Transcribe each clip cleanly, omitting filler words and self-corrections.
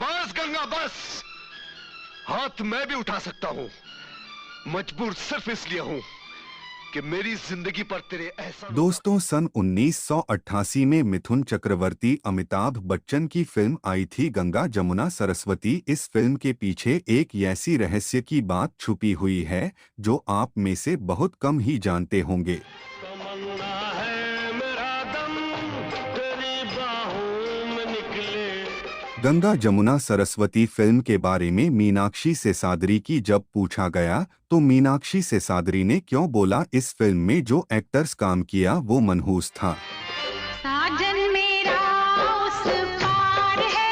बस गंगा बस। हाथ मैं भी उठा सकता हूं, मजबूर सिर्फ इसलिए हूं कि मेरी जिंदगी पर तेरे एहसान। दोस्तों, सन 1988 में मिथुन चक्रवर्ती अमिताभ बच्चन की फिल्म आई थी गंगा जमुना सरस्वती। इस फिल्म के पीछे एक ऐसी रहस्य की बात छुपी हुई है जो आप में से बहुत कम ही जानते होंगे। तमन्ना है मेरा दम तेरी बाहों में निकले। गंगा जमुना सरस्वती फिल्म के बारे में मीनाक्षी सेसाद्री की जब पूछा गया तो मीनाक्षी सेसाद्री ने क्यों बोला इस फिल्म में जो एक्टर्स काम किया वो मनहूस था। साजन मेरा उस पार है।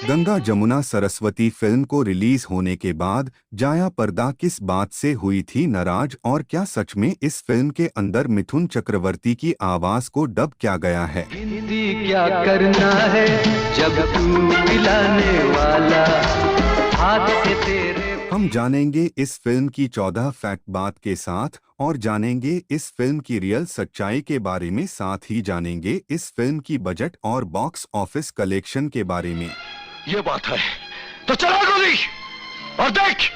गंगा जमुना सरस्वती फिल्म को रिलीज होने के बाद जया पर्दा किस बात से हुई थी नाराज, और क्या सच में इस फिल्म के अंदर मिथुन चक्रवर्ती की आवाज को डब किया गया है? गिनती क्या करना है जब तू पिलाने वाला हाथ से तेरे। हम जानेंगे इस फिल्म की 14 फैक्ट बात के साथ, और जानेंगे इस फिल्म की रियल सच्चाई के बारे में, साथ ही जानेंगे इस फिल्म की बजट और बॉक्स ऑफिस कलेक्शन के बारे में। ये बात है तो चला गोली और देख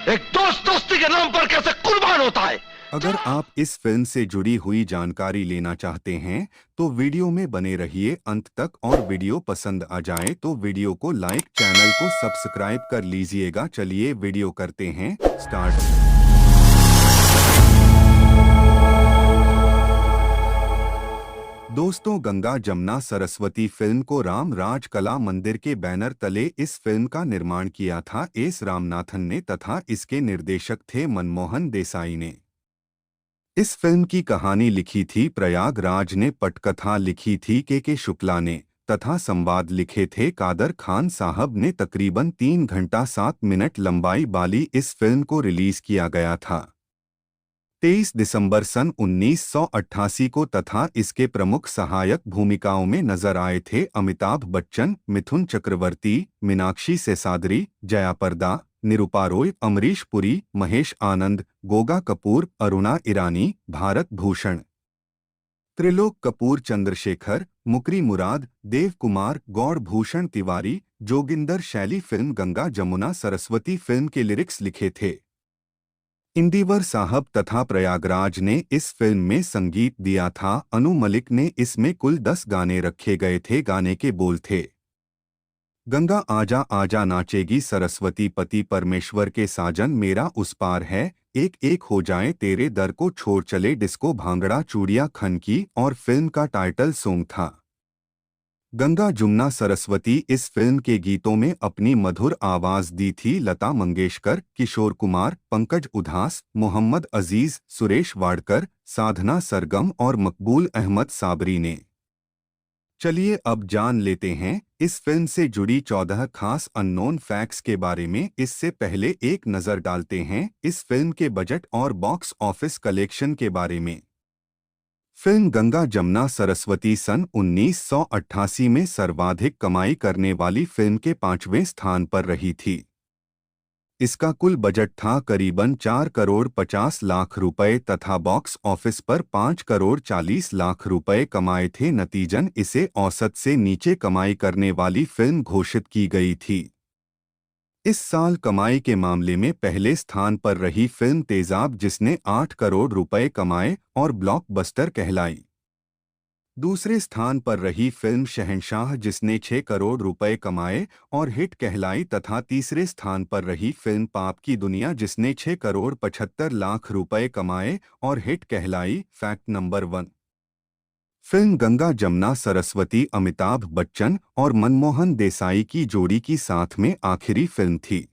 एक दोस्त दोस्ती के नाम पर कैसे कुर्बान होता है। अगर आप इस फिल्म से जुड़ी हुई जानकारी लेना चाहते हैं तो वीडियो में बने रहिए अंत तक, और वीडियो पसंद आ जाए तो वीडियो को लाइक, चैनल को सब्सक्राइब कर लीजिएगा। चलिए वीडियो करते हैं स्टार्ट। दोस्तों, गंगा जमुना सरस्वती फिल्म को राम राज कला मंदिर के बैनर तले इस फिल्म का निर्माण किया था एस रामनाथन ने, तथा इसके निर्देशक थे मनमोहन देसाई ने। इस फिल्म की कहानी लिखी थी प्रयागराज ने, पटकथा लिखी थी के शुक्ला ने, तथा संवाद लिखे थे कादर खान साहब ने। तकरीबन 3 घंटा 7 मिनट लंबाई वाली इस फिल्म को रिलीज किया गया था 23 दिसंबर सन 1988 को, तथा इसके प्रमुख सहायक भूमिकाओं में नजर आए थे अमिताभ बच्चन, मिथुन चक्रवर्ती, मीनाक्षी सेसाद्री, जया पर्दा, निरूपा रॉय, अमरीश पुरी, महेश आनंद, गोगा कपूर, अरुणा ईरानी, भारत भूषण, त्रिलोक कपूर, चंद्रशेखर, मुकरी मुराद, देव कुमार, गौड़ भूषण तिवारी, जोगिंदर शैली। फिल्म गंगा जमुना सरस्वती फिल्म के लिरिक्स लिखे थे इंदिवर साहब, तथा प्रयागराज ने इस फिल्म में संगीत दिया था अनु मलिक ने। इसमें कुल 10 गाने रखे गए थे। गाने के बोल थे, गंगा आजा आजा नाचेगी सरस्वती, पति परमेश्वर के साजन, मेरा उस पार है, एक एक हो जाए तेरे दर को छोड़ चले, डिस्को भांगड़ा चूड़िया खन की। और फिल्म का टाइटल सॉन्ग था गंगा जमुना सरस्वती। इस फिल्म के गीतों में अपनी मधुर आवाज दी थी लता मंगेशकर, किशोर कुमार, पंकज उधास, मोहम्मद अजीज, सुरेश वाडकर, साधना सरगम और मकबूल अहमद साबरी ने। चलिए अब जान लेते हैं इस फिल्म से जुड़ी 14 खास अननोन फैक्ट्स के बारे में। इससे पहले एक नज़र डालते हैं इस फिल्म के बजट और बॉक्स ऑफिस कलेक्शन के बारे में। फिल्म गंगा जमुना सरस्वती सन 1988 में सर्वाधिक कमाई करने वाली फिल्म के 5वें स्थान पर रही थी। इसका कुल बजट था करीबन 4 करोड़ 50 लाख रुपए, तथा बॉक्स ऑफिस पर 5 करोड़ 40 लाख रुपए कमाए थे। नतीजन इसे औसत से नीचे कमाई करने वाली फिल्म घोषित की गई थी। इस साल कमाई के मामले में पहले स्थान पर रही फिल्म तेजाब, जिसने 8 करोड़ रुपए कमाए और ब्लॉकबस्टर कहलाई। दूसरे स्थान पर रही फिल्म शहंशाह, जिसने 6 करोड़ रुपए कमाए और हिट कहलाई, तथा तीसरे स्थान पर रही फिल्म पाप की दुनिया, जिसने 6 करोड़ 75 लाख रुपए कमाए और हिट कहलाई। Fact number 1, film Ganga Jamuna Saraswati Amitabh Bachchan और मनमोहन देसाई की जोड़ी की साथ में आखिरी फिल्म थी।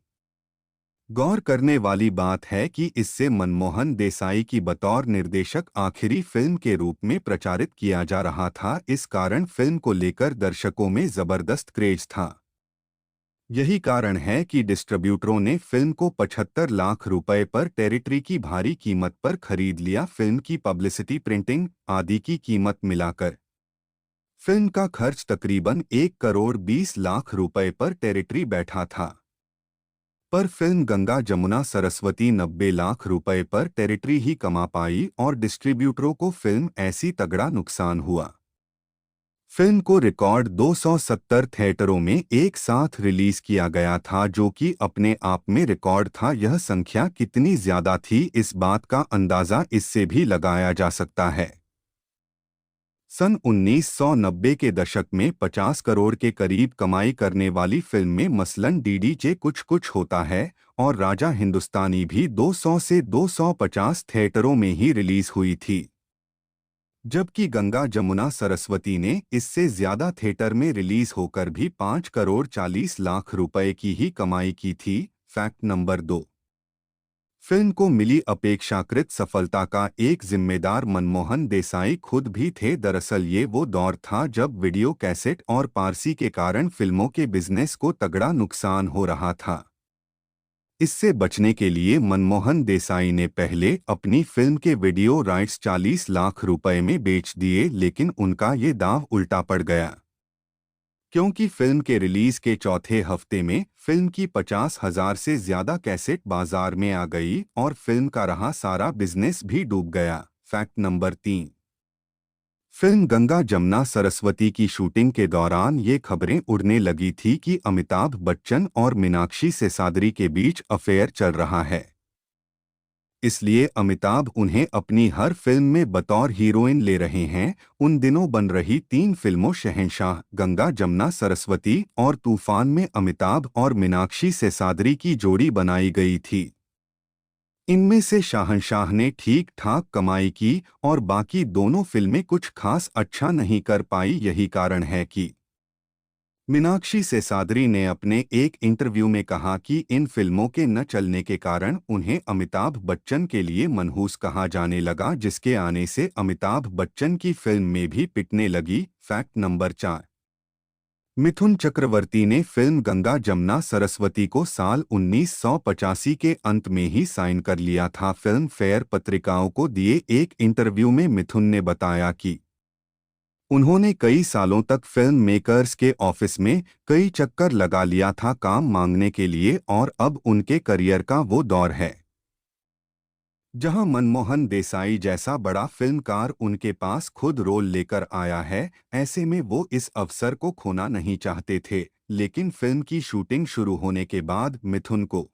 गौर करने वाली बात है कि इससे मनमोहन देसाई की बतौर निर्देशक आखिरी फिल्म के रूप में प्रचारित किया जा रहा था। इस कारण फिल्म को लेकर दर्शकों में जबरदस्त क्रेज था। यही कारण है कि डिस्ट्रीब्यूटरों ने फिल्म को 75 लाख रुपए पर टेरिटरी की भारी कीमत पर खरीद लिया। फिल्म की पब्लिसिटी, प्रिंटिंग आदि की कीमत मिलाकर फिल्म का खर्च तकरीबन 1 करोड़ 20 लाख रुपए पर टेरिटरी बैठा था। पर फिल्म गंगा जमुना सरस्वती 90 लाख रुपए पर टेरिटरी ही कमा पाई और डिस्ट्रीब्यूटरों को फिल्म ऐसी तगड़ा नुकसान हुआ। फिल्म को रिकॉर्ड 270 थिएटरों में एक साथ रिलीज किया गया था, जो कि अपने आप में रिकॉर्ड था। यह संख्या कितनी ज्यादा थी इस बात का अंदाजा इससे भी लगाया जा सकता है। सन 1990 के दशक में 50 करोड़ के करीब कमाई करने वाली फिल्म में मसलन डीडीजे कुछ कुछ होता है और राजा हिंदुस्तानी भी 200 से 250 थिएटरों में ही रिलीज हुई थी, जबकि गंगा जमुना सरस्वती ने इससे ज्यादा थिएटर में रिलीज होकर भी 5 करोड़ 40 लाख रुपए की ही कमाई की थी। Fact number 2। फिल्म को मिली अपेक्षाकृत सफलता का एक जिम्मेदार मनमोहन देसाई खुद भी थे। दरअसल ये वो दौर था जब वीडियो कैसेट और पारसी के कारण फिल्मों के बिजनेस को तगड़ा नुकसान हो रहा था। इससे बचने के लिए मनमोहन देसाई ने पहले अपनी फिल्म के वीडियो राइट्स 40 लाख रुपए में बेच दिए, लेकिन उनका ये दांव उल्टा पड़ गया, क्योंकि फिल्म के रिलीज के चौथे हफ्ते में फिल्म की 50,000 से ज्यादा कैसेट बाजार में आ गई और फिल्म का रहा सारा बिजनेस भी डूब गया। Fact number 3। Film Ganga Jamuna Saraswati की शूटिंग के दौरान ये खबरें उड़ने लगी थी कि अमिताभ बच्चन और मीनाक्षी सेसाद्री के बीच अफेयर चल रहा है, इसलिए अमिताभ उन्हें अपनी हर फिल्म में बतौर हीरोइन ले रहे हैं। उन दिनों बन रही 3 फिल्मों शहंशाह, गंगा जमुना सरस्वती और तूफान में अमिताभ और मीनाक्षी सेसाद्री की जोड़ी बनाई गई थी। इनमें से शहंशाह ने ठीक ठाक कमाई की और बाकी दोनों फिल्में कुछ खास अच्छा नहीं कर पाई। यही कारण है कि मीनाक्षी सेसाद्री ने अपने एक इंटरव्यू में कहा कि इन फिल्मों के न चलने के कारण उन्हें अमिताभ बच्चन के लिए मनहूस कहा जाने लगा, जिसके आने से अमिताभ बच्चन की फिल्म में भी पिटने लगी। Fact number 4। मिथुन चक्रवर्ती ने फिल्म गंगा जमुना सरस्वती को साल 1985 के अंत में ही साइन कर लिया था। फिल्म फेयर पत्रिकाओं को दिए एक इंटरव्यू में मिथुन ने बताया कि उन्होंने कई सालों तक फिल्म मेकर्स के ऑफिस में कई चक्कर लगा लिया था काम मांगने के लिए, और अब उनके करियर का वो दौर है जहां मनमोहन देसाई जैसा बड़ा फिल्मकार उनके पास खुद रोल लेकर आया है। ऐसे में वो इस अवसर को खोना नहीं चाहते थे, लेकिन फिल्म की शूटिंग शुरू होने के बाद मिथुन को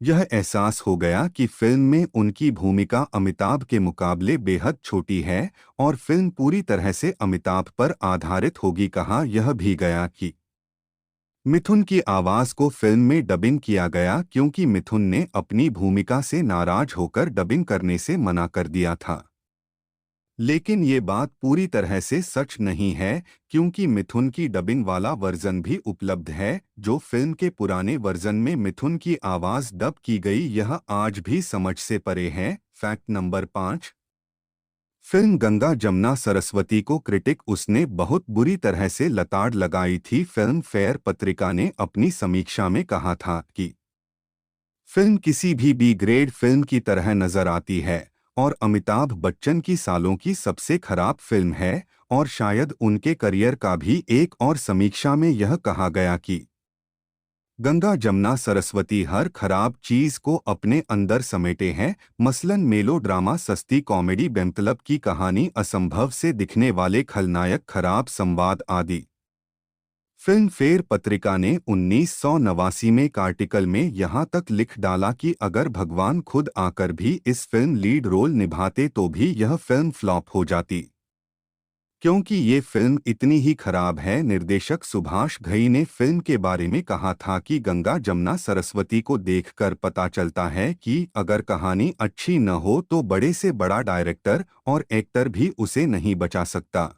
यह एहसास हो गया कि फिल्म में उनकी भूमिका अमिताभ के मुकाबले बेहद छोटी है और फिल्म पूरी तरह से अमिताभ पर आधारित होगी। कहा यह भी गया कि मिथुन की आवाज को फिल्म में डबिंग किया गया क्योंकि मिथुन ने अपनी भूमिका से नाराज होकर डबिंग करने से मना कर दिया था, लेकिन ये बात पूरी तरह से सच नहीं है क्योंकि मिथुन की डबिंग वाला वर्जन भी उपलब्ध है, जो फिल्म के पुराने वर्जन में मिथुन की आवाज डब की गई। यह आज भी समझ से परे है। Fact number 5। Film Ganga Jamuna Saraswati को क्रिटिक उसने बहुत बुरी तरह से लताड़ लगाई थी। फिल्म फेयर पत्रिका ने अपनी समीक्षा में कहा था कि फिल्म किसी भी बी ग्रेड फिल्म की तरह नजर आती है और अमिताभ बच्चन की सालों की सबसे खराब फिल्म है, और शायद उनके करियर का भी। एक और समीक्षा में यह कहा गया कि गंगा जमुना सरस्वती हर खराब चीज को अपने अंदर समेटे हैं, मसलन मेलोड्रामा, सस्ती कॉमेडी, बेमतलब की कहानी, असंभव से दिखने वाले खलनायक, खराब संवाद आदि। फिल्म फेयर पत्रिका ने 1989 में एक आर्टिकल में यहाँ तक लिख डाला कि अगर भगवान खुद आकर भी इस फिल्म लीड रोल निभाते तो भी यह फिल्म फ्लॉप हो जाती, क्योंकि ये फिल्म इतनी ही खराब है। निर्देशक सुभाष घई ने फिल्म के बारे में कहा था कि गंगा जमुना सरस्वती को देखकर पता चलता है कि अगर कहानी अच्छी न हो तो बड़े से बड़ा डायरेक्टर और एक्टर भी उसे नहीं बचा सकता।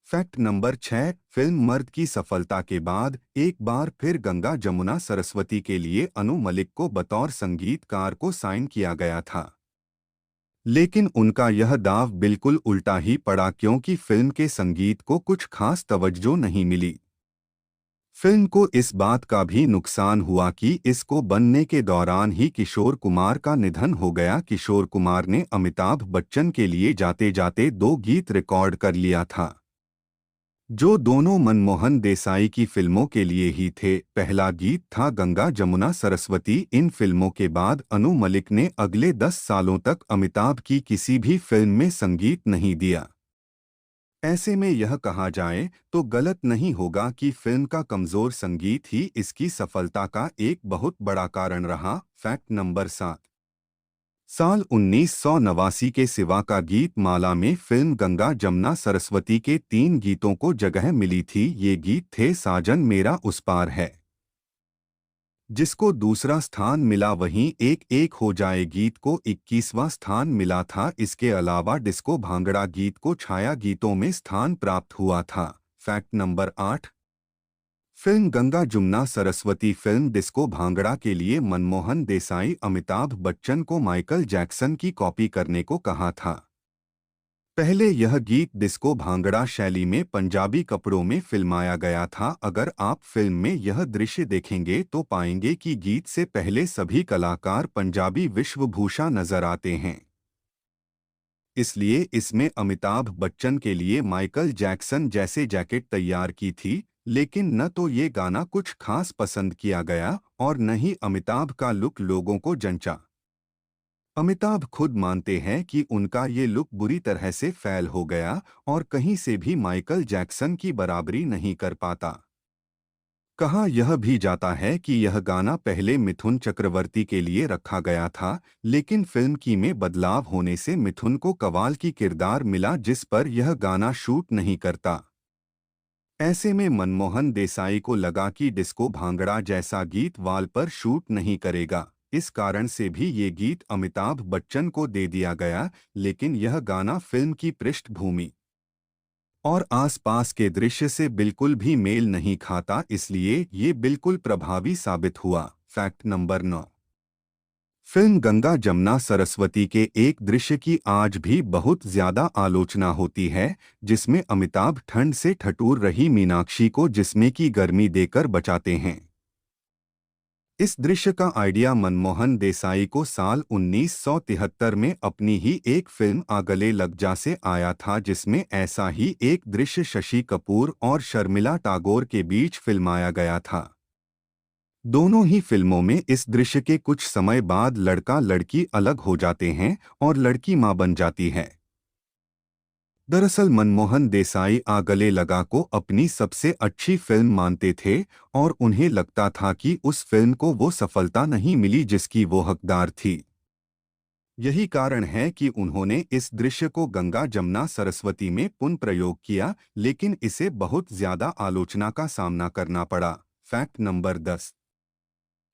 Fact number 6। फिल्म मर्द की सफलता के बाद एक बार फिर गंगा जमुना सरस्वती के लिए अनु मलिक को बतौर संगीतकार को साइन किया गया था, लेकिन उनका यह दाव बिल्कुल उल्टा ही पड़ा क्योंकि फिल्म के संगीत को कुछ खास तवज्जो नहीं मिली। फिल्म को इस बात का भी नुकसान हुआ कि इसको बनने के दौरान ही किशोर कुमार का निधन हो गया। किशोर कुमार ने अमिताभ बच्चन के लिए जाते जाते 2 गीत रिकॉर्ड कर लिया था, जो दोनों मनमोहन देसाई की फिल्मों के लिए ही थे। पहला गीत था गंगा जमुना सरस्वती। इन फिल्मों के बाद अनु मलिक ने अगले 10 सालों तक अमिताभ की किसी भी फिल्म में संगीत नहीं दिया। ऐसे में यह कहा जाए तो गलत नहीं होगा कि फिल्म का कमजोर संगीत ही इसकी सफलता का एक बहुत बड़ा कारण रहा। Fact number 7। साल 1989 के सिवा का गीत माला में फिल्म गंगा जमुना सरस्वती के 3 गीतों को जगह मिली थी। ये गीत थे साजन मेरा उस पार है, जिसको दूसरा स्थान मिला, वहीं एक एक हो जाए गीत को 21वां स्थान मिला था। इसके अलावा डिस्को भांगड़ा गीत को छाया गीतों में स्थान प्राप्त हुआ था। Fact number 8। Film Ganga Jamuna Saraswati film disco bhangra के लिए मनमोहन देसाई अमिताभ बच्चन को माइकल जैक्सन की कॉपी करने को कहा था। पहले यह गीत डिस्को भांगड़ा शैली में पंजाबी कपड़ों में फिल्माया गया था। अगर आप फिल्म में यह दृश्य देखेंगे तो पाएंगे कि गीत से पहले सभी कलाकार पंजाबी वेशभूषा नजर आते हैं, इसलिए इसमें अमिताभ बच्चन के लिए माइकल जैक्सन जैसे जैकेट तैयार की थी। लेकिन न तो ये गाना कुछ खास पसंद किया गया और न ही अमिताभ का लुक लोगों को जंचा। अमिताभ खुद मानते हैं कि उनका ये लुक बुरी तरह से फेल हो गया और कहीं से भी माइकल जैक्सन की बराबरी नहीं कर पाता। कहा यह भी जाता है कि यह गाना पहले मिथुन चक्रवर्ती के लिए रखा गया था, लेकिन फिल्म की में बदलाव होने से मिथुन को कवाल की किरदार मिला जिस पर यह गाना शूट नहीं करता। ऐसे में मनमोहन देसाई को लगा कि डिस्को भांगड़ा जैसा गीत वाल पर शूट नहीं करेगा, इस कारण से भी ये गीत अमिताभ बच्चन को दे दिया गया। लेकिन यह गाना फिल्म की पृष्ठभूमि और आसपास के दृश्य से बिल्कुल भी मेल नहीं खाता, इसलिए ये बिल्कुल प्रभावी साबित हुआ। Fact number 9। Film Ganga Jamuna Saraswati के एक दृश्य की आज भी बहुत ज्यादा आलोचना होती है, जिसमें अमिताभ ठंड से ठठूर रही मीनाक्षी को जिस्म की गर्मी देकर बचाते हैं। इस दृश्य का आइडिया मनमोहन देसाई को साल 1973 में अपनी ही एक फिल्म आ गले लग जा से आया था, जिसमें ऐसा ही एक दृश्य शशि कपूर और शर्मिला टैगोर के बीच फिल्माया गया था। दोनों ही फिल्मों में इस दृश्य के कुछ समय बाद लड़का लड़की अलग हो जाते हैं और लड़की मां बन जाती है। दरअसल मनमोहन देसाई आ गले लगा को अपनी सबसे अच्छी फिल्म मानते थे और उन्हें लगता था कि उस फिल्म को वो सफलता नहीं मिली जिसकी वो हकदार थी। यही कारण है कि उन्होंने इस दृश्य को गंगा जमुना सरस्वती में पुनः प्रयोग किया, लेकिन इसे बहुत ज्यादा आलोचना का सामना करना पड़ा। Fact number 10।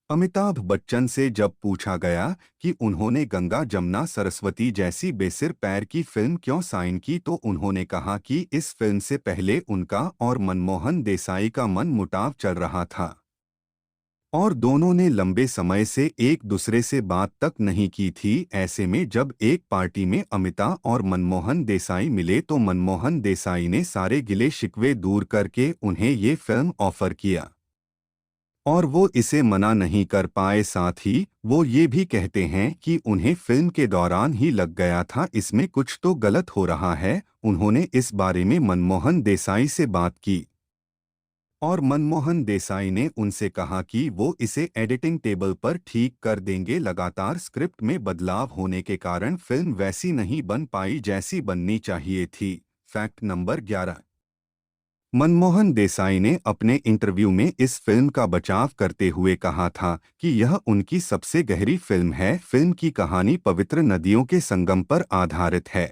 अमिताभ बच्चन से जब पूछा गया कि उन्होंने गंगा जमुना सरस्वती जैसी बेसिर पैर की फिल्म क्यों साइन की, तो उन्होंने कहा कि इस फिल्म से पहले उनका और मनमोहन देसाई का मन मुटाव चल रहा था और दोनों ने लंबे समय से एक दूसरे से बात तक नहीं की थी। ऐसे में जब एक पार्टी में अमिताभ और मनमोहन देसाई मिले तो मनमोहन देसाई ने सारे गिले शिकवे दूर करके उन्हें ये फिल्म ऑफर किया और वो इसे मना नहीं कर पाए। साथ ही वो ये भी कहते हैं कि उन्हें फिल्म के दौरान ही लग गया था इसमें कुछ तो गलत हो रहा है। उन्होंने इस बारे में मनमोहन देसाई से बात की और मनमोहन देसाई ने उनसे कहा कि वो इसे एडिटिंग टेबल पर ठीक कर देंगे। लगातार स्क्रिप्ट में बदलाव होने के कारण फिल्म वैसी नहीं बन पाई जैसी बननी चाहिए थी। Fact number 11। मनमोहन देसाई ने अपने इंटरव्यू में इस फिल्म का बचाव करते हुए कहा था कि यह उनकी सबसे गहरी फिल्म है। फिल्म की कहानी पवित्र नदियों के संगम पर आधारित है,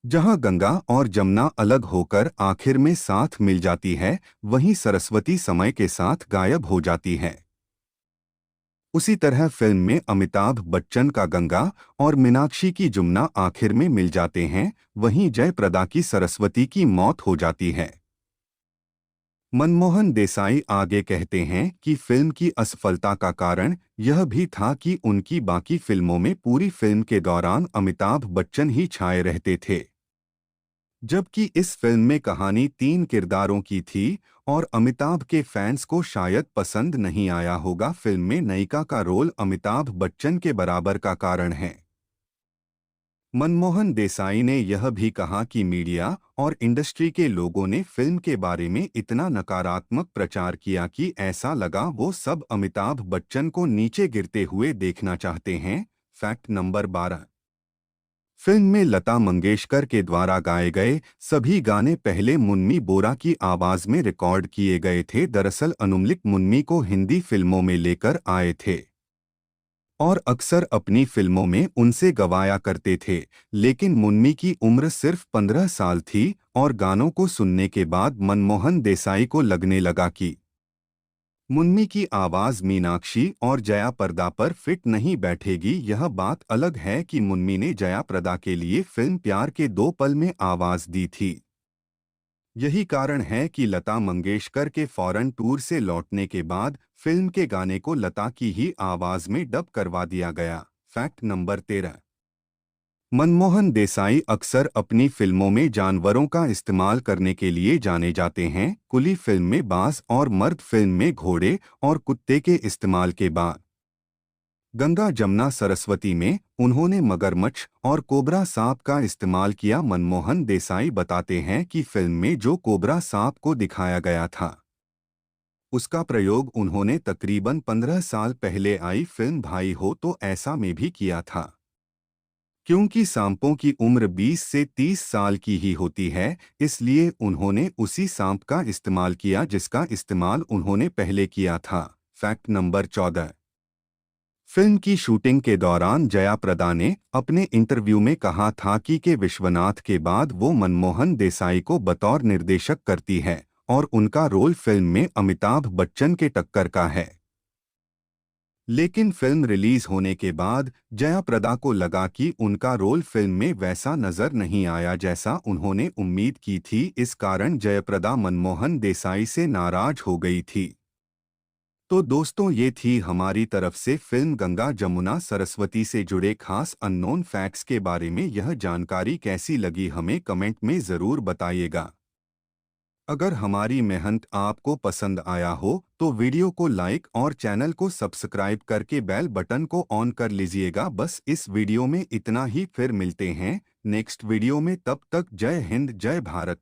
जहां गंगा और जमुना अलग होकर आखिर में साथ मिल जाती है, वहीं सरस्वती समय के साथ गायब हो जाती है। उसी तरह फिल्म में अमिताभ बच्चन का गंगा और मीनाक्षी की जमुना आखिर में मिल जाते हैं, वहीं जयप्रदा की सरस्वती की मौत हो जाती है। मनमोहन देसाई आगे कहते हैं कि फिल्म की असफलता का कारण यह भी था कि उनकी बाकी फिल्मों में पूरी फिल्म के दौरान अमिताभ बच्चन ही छाए रहते थे, जबकि इस फिल्म में कहानी 3 किरदारों की थी और अमिताभ के फैंस को शायद पसंद नहीं आया होगा। फिल्म में नायिका का रोल अमिताभ बच्चन के बराबर का कारण है। मनमोहन देसाई ने यह भी कहा कि मीडिया और इंडस्ट्री के लोगों ने फिल्म के बारे में इतना नकारात्मक प्रचार किया कि ऐसा लगा वो सब अमिताभ बच्चन को नीचे गिरते हुए देखना चाहते हैं। Fact number 12। फिल्म में लता मंगेशकर के द्वारा गाए गए सभी गाने पहले मुन्नी बोरा की आवाज में रिकॉर्ड किए गए थे। दरअसल अनुमलिक मुन्नी को हिंदी फिल्मों में लेकर आए थे और अक्सर अपनी फिल्मों में उनसे गवाया करते थे, लेकिन मुन्नी की उम्र सिर्फ 15 साल थी और गानों को सुनने के बाद मनमोहन देसाई को लगने लगा कि मुन्नी की आवाज मीनाक्षी और जया प्रदा पर फिट नहीं बैठेगी। यह बात अलग है कि मुन्नी ने जया प्रदा के लिए फिल्म प्यार के 2 पल में आवाज दी थी। यही कारण है कि लता मंगेशकर के फॉरेन टूर से लौटने के बाद फिल्म के गाने को लता की ही आवाज में डब करवा दिया गया। Fact number 13। मनमोहन देसाई अक्सर अपनी फिल्मों में जानवरों का इस्तेमाल करने के लिए जाने जाते हैं। कुली फिल्म में बाज और मर्द फिल्म में घोड़े और कुत्ते के इस्तेमाल के बाद गंगा जमुना सरस्वती में उन्होंने मगरमच्छ और कोबरा सांप का इस्तेमाल किया। मनमोहन देसाई बताते हैं कि फिल्म में जो कोबरा सांप को दिखाया गया था उसका प्रयोग उन्होंने तकरीबन 15 साल पहले आई फिल्म भाई हो तो ऐसा में भी किया था। क्योंकि सांपों की उम्र 20 से 30 साल की ही होती है, इसलिए उन्होंने उसी सांप का इस्तेमाल किया जिसका इस्तेमाल उन्होंने पहले किया था। Fact number 14। फिल्म की शूटिंग के दौरान जया प्रदा ने अपने इंटरव्यू में कहा था कि के विश्वनाथ के बाद वो मनमोहन देसाई को बतौर निर्देशक करती है और उनका रोल फिल्म में अमिताभ बच्चन के टक्कर का है। लेकिन फिल्म रिलीज होने के बाद जया प्रदा को लगा कि उनका रोल फिल्म में वैसा नजर नहीं आया जैसा उन्होंने उम्मीद की थी। इस कारण जयप्रदा मनमोहन देसाई से नाराज हो गई थी। तो दोस्तों, ये थी हमारी तरफ से फिल्म गंगा जमुना सरस्वती से जुड़े खास अननोन फैक्ट्स के बारे में। यह जानकारी कैसी लगी हमें कमेंट में ज़रूर बताइएगा। अगर हमारी मेहनत आपको पसंद आया हो तो वीडियो को लाइक और चैनल को सब्सक्राइब करके बेल बटन को ऑन कर लीजिएगा। बस इस वीडियो में इतना ही, फिर मिलते हैं नेक्स्ट वीडियो में। तब तक जय हिंद, जय भारत।